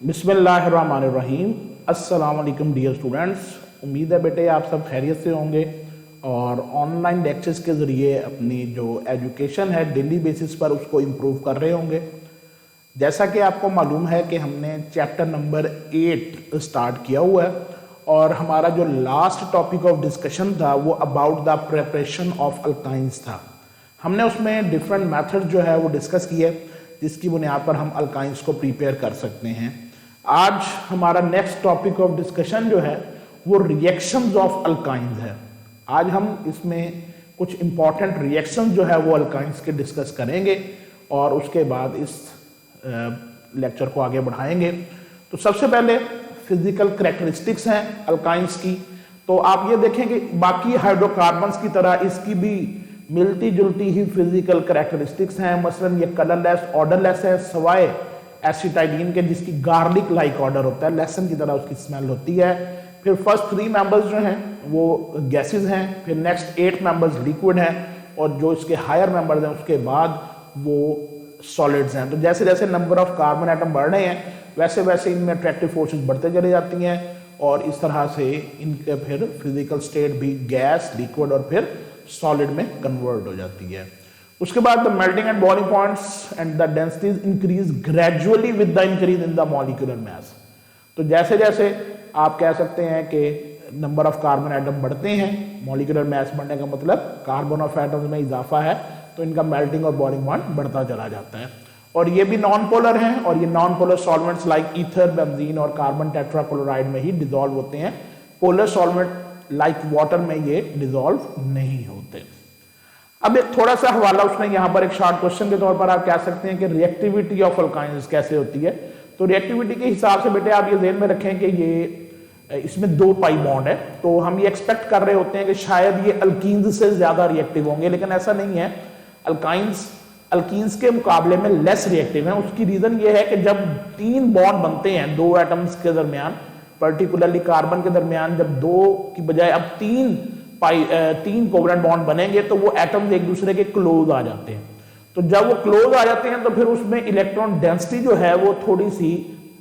बिस्मिल्लाहिर्रहमानिर्रहीम। अस्सलाम वालेकुम डियर स्टूडेंट्स, उम्मीद है बेटे आप सब खैरियत से होंगे और ऑनलाइन लेक्चर्स के ज़रिए अपनी जो एजुकेशन है डेली बेसिस पर उसको इम्प्रूव कर रहे होंगे। जैसा कि आपको मालूम है कि हमने चैप्टर नंबर 8 स्टार्ट किया हुआ है और हमारा जो लास्ट टॉपिक ऑफ डिस्कशन था वो about the preparation of alkynes था। हमने उसमें डिफरेंट मेथड जो है वो डिस्कस किए जिसकी बुनियाद पर हम अल्काइंस को प्रिपेयर कर सकते हैं। आज हमारा नेक्स्ट टॉपिक ऑफ डिस्कशन जो है वो रिएक्शंस ऑफ अल्काइंस है। आज हम इसमें कुछ इंपॉर्टेंट रिएक्शंस जो है वो अल्काइंस के डिस्कस करेंगे और उसके बाद इस लेक्चर को आगे बढ़ाएंगे। तो सबसे पहले फिजिकल करैक्टरिस्टिक्स हैं अल्काइंस की। तो आप ये देखेंगे बाकी हाइड्रोकार्बन्स की तरह इसकी भी मिलती जुलती ही फिजिकल करैक्टरिस्टिक्स हैं। मसलन ये कलरलेस ऑर्डरलेस है सवाए एसिटाइडीन के जिसकी गार्लिक लाइक ऑर्डर होता है, लहसुन की तरह उसकी स्मेल होती है। फिर फर्स्ट 3 मेंबर्स जो हैं वो गैसेस हैं, फिर नेक्स्ट 8 मेंबर्स लिक्विड हैं और जो इसके हायर मेंबर्स हैं उसके बाद वो सॉलिड्स हैं। तो जैसे जैसे नंबर ऑफ कार्बन एटम बढ़ रहे हैं वैसे वैसे इनमें अट्रैक्टिव फोर्सेस बढ़ते चली जाती हैं और इस तरह से इनके फिर फिजिकल स्टेट भी गैस, लिक्विड और फिर सॉलिड में कन्वर्ट हो जाती है। उसके बाद the melting and boiling points and the densities increase gradually with the increase in the molecular mass. तो जैसे जैसे आप कह सकते हैं कि नंबर ऑफ कार्बन एटम बढ़ते हैं, मॉलिक्यूलर मास बढ़ने का मतलब कार्बन ऑफ एटम्स में इजाफा है, तो इनका मेल्टिंग और बॉइलिंग पॉइंट बढ़ता चला जाता है। और ये भी नॉन पोलर हैं और ये non polar solvents like ether, benzene और कार्बन टेट्राक्लोराइड में ही डिसॉल्व होते हैं। पोलर सॉल्वेंट लाइक वाटर में ये डिसॉल्व नहीं होते। अब एक थोड़ा सा हवाला उसने यहाँ पर एक शॉर्ट क्वेश्चन के तौर पर आप कह सकते हैं कि रिएक्टिविटी ऑफ अल्काइंस कैसे होती है। तो रिएक्टिविटी के हिसाब से बेटे आप ये ध्यान में रखें कि ये इसमें 2 पाई बॉन्ड है, तो हम ये एक्सपेक्ट कर रहे होते हैं कि शायद ये अल्कीन्स से ज्यादा रिएक्टिव होंगे, लेकिन ऐसा नहीं है। अल्कीन्स के मुकाबले में लेस रिएक्टिव है। उसकी रीजन ये है कि जब 3 बॉन्ड बनते हैं 2 एटम्स के दरमियान, पर्टिकुलरली कार्बन के दरमियान, जब 2 की बजाय अब 3 कोवलेंट बॉन्ड बनेंगे तो वो एटम्स एक दूसरे के क्लोज आ जाते हैं। तो जब वो क्लोज आ जाते हैं तो फिर उसमें इलेक्ट्रॉन डेंसिटी जो है वो थोड़ी सी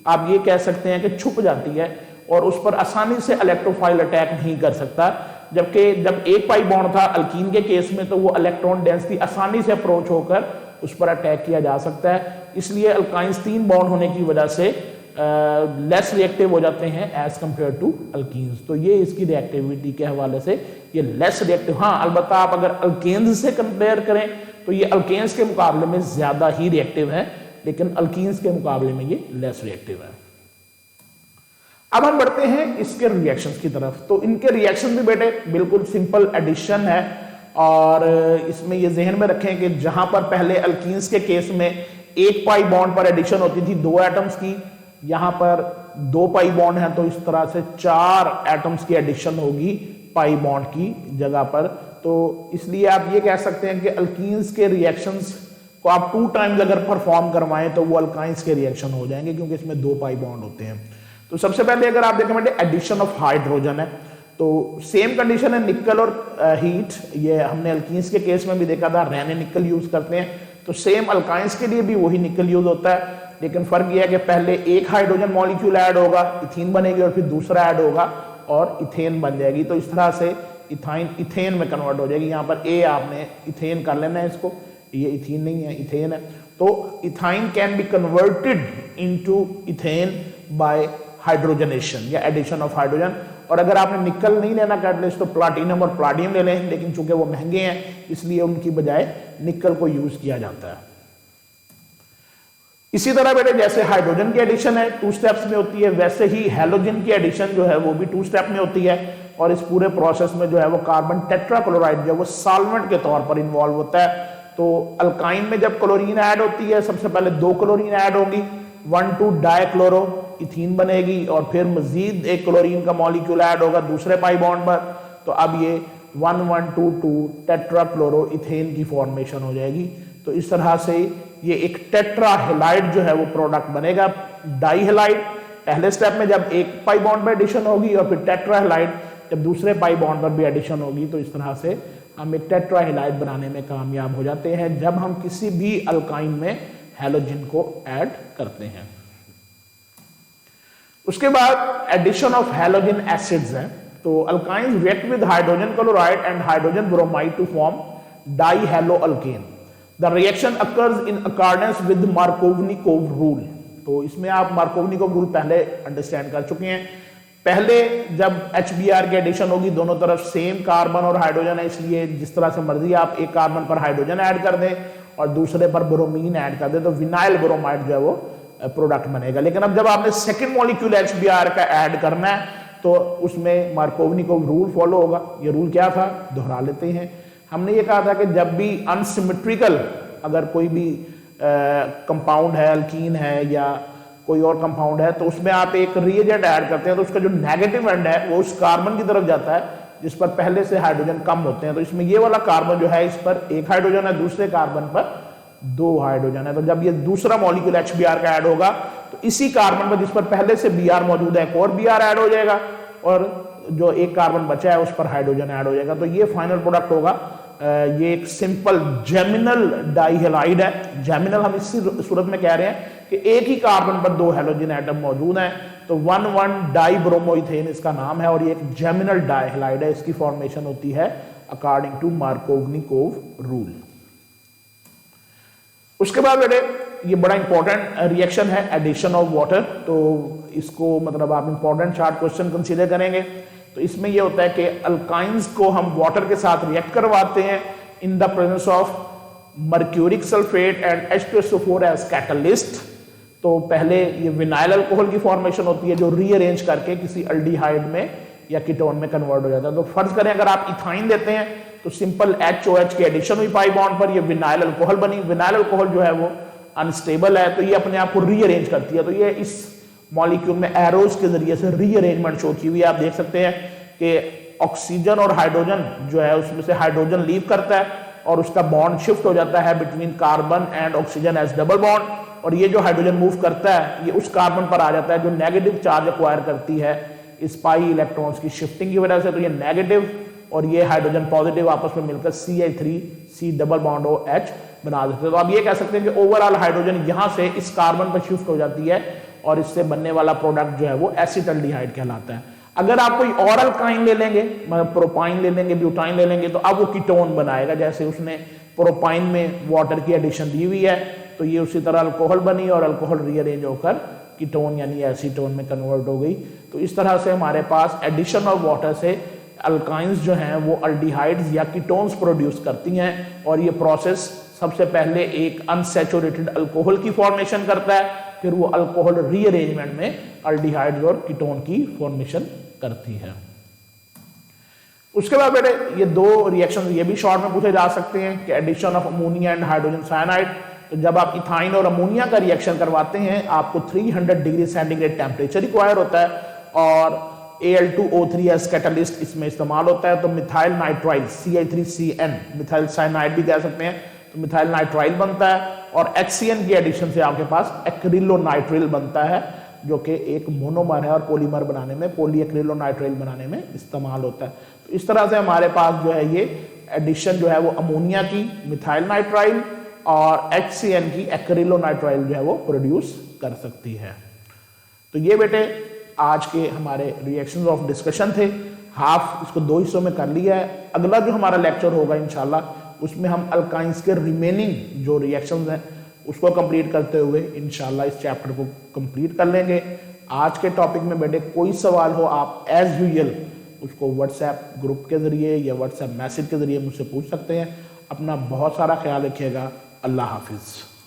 आप ये कह सकते हैं कि छुप जाती है और उस पर आसानी से इलेक्ट्रोफाइल अटैक नहीं कर सकता। जबकि जब एक पाई बॉन्ड था अल्कीन के केस में तो वो इलेक्ट्रॉन डेंसिटी आसानी से अप्रोच होकर उस पर अटैक किया जा सकता है। इसलिए अल्काइंस 3 बॉन्ड होने की वजह से लेस रिएक्टिव हो जाते हैं एज कंपेयर टू अल्कीन्स। तो ये इसकी रिएक्टिविटी के हवाले से ये लेस रिएक्टिव। हाँ, अलबत्ता आप अगर अल्केन्स से कंपेयर करें तो ये अल्केन्स के मुकाबले में ज्यादा ही रिएक्टिव है, लेकिन अल्कीन्स के मुकाबले में ये लेस रिएक्टिव है। अब हम बढ़ते हैं इसके रिएक्शंस की तरफ। तो इनके रिएक्शन भी बेटे बिल्कुल सिंपल एडिशन है और इसमें ये जहन में रखें कि जहां पर पहले अल्कीन्स के केस में 1 पाई बॉन्ड पर एडिशन होती थी 2 एटम्स की, यहां पर 2 पाई बॉन्ड है तो इस तरह से 4 एटम्स की एडिशन होगी पाई बॉन्ड की जगह पर। तो इसलिए आप ये कह सकते हैं कि अल्कीन्स के रिएक्शंस को आप 2 टाइम्स अगर परफॉर्म करवाएं तो वो अल्काइंस के रिएक्शन हो जाएंगे क्योंकि इसमें 2 पाई बॉन्ड होते हैं। तो सबसे पहले अगर आप देखें बेटे एडिशन ऑफ हाइड्रोजन है, तो सेम कंडीशन है निकल और हीट। ये हमने अल्कीन्स के केस में भी देखा था, रहने निकल यूज करते हैं, तो सेम अल्काइंस के लिए भी वही निकल यूज होता है। लेकिन फर्क यह है कि पहले एक हाइड्रोजन मॉलिक्यूल ऐड होगा, इथीन बनेगी, और फिर दूसरा ऐड होगा और इथेन बन जाएगी। तो इस तरह से इथेन में कन्वर्ट हो जाएगी। यहाँ पर ए आपने इथेन कर लेना है इसको, ये इथीन नहीं है इथेन है। तो ethyne can be converted into ethane by hydrogenation या एडिशन ऑफ हाइड्रोजन। और अगर आपने निकल नहीं लेना कैटलिस्ट तो प्लाटिनम और प्लाटियम ले लें, लेकिन चूंकि वो महंगे हैं इसलिए उनकी बजाय निकल को यूज किया जाता है। इसी तरह बेटे जैसे हाइड्रोजन की एडिशन है 2 स्टेप्स में होती है, वैसे ही हैलोजन की एडिशन जो है वो भी 2 स्टेप में होती है। और इस पूरे प्रोसेस में जो है वो कार्बन टेट्राक्लोराइड जो है वो सॉल्वेंट के तौर पर इन्वॉल्व होता है। तो अल्काइन में जब क्लोरीन ऐड होती है सबसे पहले 2 क्लोरीन ऐड होगी, 1,2 डाइक्लोरो इथीन बनेगी और फिर मजीद एक क्लोरीन का मॉलिक्यूल ऐड होगा दूसरे पाई बॉन्ड पर। तो अब ये 1,1,2,2 टेट्राक्लोरो इथेन की फॉर्मेशन हो जाएगी। तो इस तरह से ये एक टेट्रा हेलाइड जो है वो प्रोडक्ट बनेगा। डाई हेलाइड पहले स्टेप में जब एक पाई बॉन्ड पर एडिशन होगी और फिर टेट्रा हेलाइड जब दूसरे पाई बॉन्ड पर भी एडिशन होगी। तो इस तरह से हम एक टेट्रा हेलाइड बनाने में कामयाब हो जाते हैं जब हम किसी भी अल्काइन में हैलोजन को ऐड करते हैं। उसके बाद एडिशन ऑफ हैलोजन एसिड्स है। तो alkynes react with hydrogen chloride and hydrogen bromide to form dihaloalkane. The reaction occurs in accordance with Markovnikov rule. तो इसमें आप मार्कोवनिकोव रूल पहले अंडरस्टैंड कर चुके हैं। पहले जब HBr की एडिशन होगी, दोनों तरफ सेम कार्बन और हाइड्रोजन है, इसलिए जिस तरह से मर्जी आप एक कार्बन पर हाइड्रोजन ऐड कर दें और दूसरे पर ब्रोमीन ऐड कर दें तो विनाइल ब्रोमाइड जो है वो प्रोडक्ट बनेगा। लेकिन अब जब आपने सेकेंड मॉलिक्यूल HBr का ऐड करना है तो उसमें मार्कोवनिकोव रूल फॉलो होगा। ये रूल क्या था, दोहरा लेते हैं। हमने ये कहा था कि जब भी अनसिमेट्रिकल अगर कोई भी कंपाउंड है, अल्कीन है या कोई और कंपाउंड है, तो उसमें आप एक रिएजेंट ऐड करते हैं तो उसका जो नेगेटिव एंड है वो उस कार्बन की तरफ जाता है जिस पर पहले से हाइड्रोजन कम होते हैं। तो इसमें ये वाला कार्बन जो है इस पर एक हाइड्रोजन है, दूसरे कार्बन पर दो हाइड्रोजन है। तो जब ये दूसरा मॉलिक्यूल HBr का ऐड होगा तो इसी कार्बन पर जिस पर पहले से Br मौजूद है एक और Br ऐड हो जाएगा और जो एक कार्बन बचा है उस पर हाइड्रोजन ऐड हो जाएगा। तो ये फाइनल प्रोडक्ट होगा। ये एक सिंपल जेमिनल डाईहेलाइड है। जेमिनल हम इसी सूरत में कह रहे हैं कि एक ही कार्बन पर दो हैलोजन एटम मौजूद हैं, तो 1,1 डाईब्रोमोइथेन इसका नाम है और ये एक जेमिनल डाईहेलाइड है। इसकी फॉर्मेशन होती है अकॉर्डिंग टू मार्कोवनिकोव रूल। उसके बाद बेटे ये बड़ा इंपॉर्टेंट रिएक्शन है एडिशन ऑफ वाटर। तो इसको मतलब आप इंपॉर्टेंट शार्ट क्वेश्चन कंसीडर करेंगे। तो इसमें ये होता है कि अल्काइंस को हम वाटर के साथ रिएक्ट करवाते हैं in the presence of mercuric sulphate and H2SO4 as catalyst. तो पहले ये विनाइल अल्कोहल की फॉर्मेशन होती है जो रीअरेंज करके किसी अल्डिहाइड में या कीटोन में कन्वर्ट हो जाता है। तो फर्ज करें अगर आप इथाइन देते हैं तो सिंपल HOH की एडिशन हुई पाई बॉन्ड पर, ये विनाइल अल्कोहल बनी। विनाइल अल्कोहल जो है वो अनस्टेबल है तो ये अपने आप को रीअरेंज करती है। तो ये इस मॉलिक्यूल में एरोज के जरिए से रीअरेंजमेंट शो की हुई है। आप देख सकते हैं कि ऑक्सीजन और हाइड्रोजन जो है उसमें से हाइड्रोजन लीव करता है और उसका बॉन्ड शिफ्ट हो जाता है between carbon and oxygen as double bond, और ये जो हाइड्रोजन मूव करता है ये उस कार्बन पर आ जाता है जो नेगेटिव चार्ज एक्वायर करती है इस पाई इलेक्ट्रॉन्स की शिफ्टिंग की वजह से। तो ये नेगेटिव और ये हाइड्रोजन पॉजिटिव आपस में मिलकर CH3C डबल बॉन्ड OH बना देते हैं। तो आप ये कह सकते हैं कि ओवरऑल हाइड्रोजन यहां से इस कार्बन पर शिफ्ट हो जाती है और इससे बनने वाला प्रोडक्ट जो है वो एसिटाल्डिहाइड कहलाता है। अगर आप कोई और अल्काइन ले लेंगे, मतलब प्रोपाइन ले लेंगे, ब्यूटाइन ले लेंगे, तो अब वो कीटोन बनाएगा। जैसे उसने प्रोपाइन में वाटर की एडिशन दी हुई है तो ये उसी तरह अल्कोहल बनी और अल्कोहल रीअरेंज होकर कीटोन यानी एसीटोन में कन्वर्ट हो गई। तो इस तरह से हमारे पास एडिशन ऑफ वाटर से अल्काइंस जो हैं वो अल्डिहाइड्स या कीटोन्स प्रोड्यूस करती हैं और ये प्रोसेस सबसे पहले एक अनसैचुरेटेड अल्कोहल की फॉर्मेशन करता है, फिर वो अल्कोहल रीअरेंजमेंट में अल्डिहाइड्स और कीटोन की फॉर्मेशन करती है। उसके बाद बेटे ये दो रिएक्शन ये भी शॉर्ट में पूछे जा सकते हैं कि addition of ammonia and hydrogen cyanide. तो जब आप इथाइन और अमोनिया का रिएक्शन करवाते हैं आपको 300 डिग्री सेंटीग्रेड टेम्परेचर रिक्वायर होता है और Al2O3 एज कैटलिस्ट इसमें इस्तेमाल होता है। तो methyl nitrile CH3CN methyl cyanide भी कह सकते हैं, तो मिथाइल नाइट्राइल बनता है और HCN की एडिशन से आपके पास एक्रिलोनाइट्रिल बनता है जो कि एक मोनोमर है और पॉलीमर बनाने में पॉलीएक्रिलोनाइट्राइल बनाने में इस्तेमाल होता है। तो इस तरह से हमारे पास जो है ये एडिशन जो है वो अमोनिया की मिथाइल नाइट्राइल और HCN की एक्रिलोनाइट्राइल जो है वो प्रोड्यूस कर सकती है। तो ये बेटे आज के हमारे रिएक्शंस ऑफ डिस्कशन थे। हाफ इसको दो हिस्सों में कर लिया है। अगला जो हमारा लेक्चर होगा इंशाल्लाह उसमें हम अल्काइंस के रिमेनिंग जो रिएक्शंस हैं उसको कंप्लीट करते हुए इंशाल्लाह इस चैप्टर को कंप्लीट कर लेंगे। आज के टॉपिक में बेटे कोई सवाल हो आप एज यूजुअल उसको व्हाट्सएप ग्रुप के जरिए या व्हाट्सएप मैसेज के जरिए मुझसे पूछ सकते हैं। अपना बहुत सारा ख्याल रखिएगा। अल्लाह हाफिज़।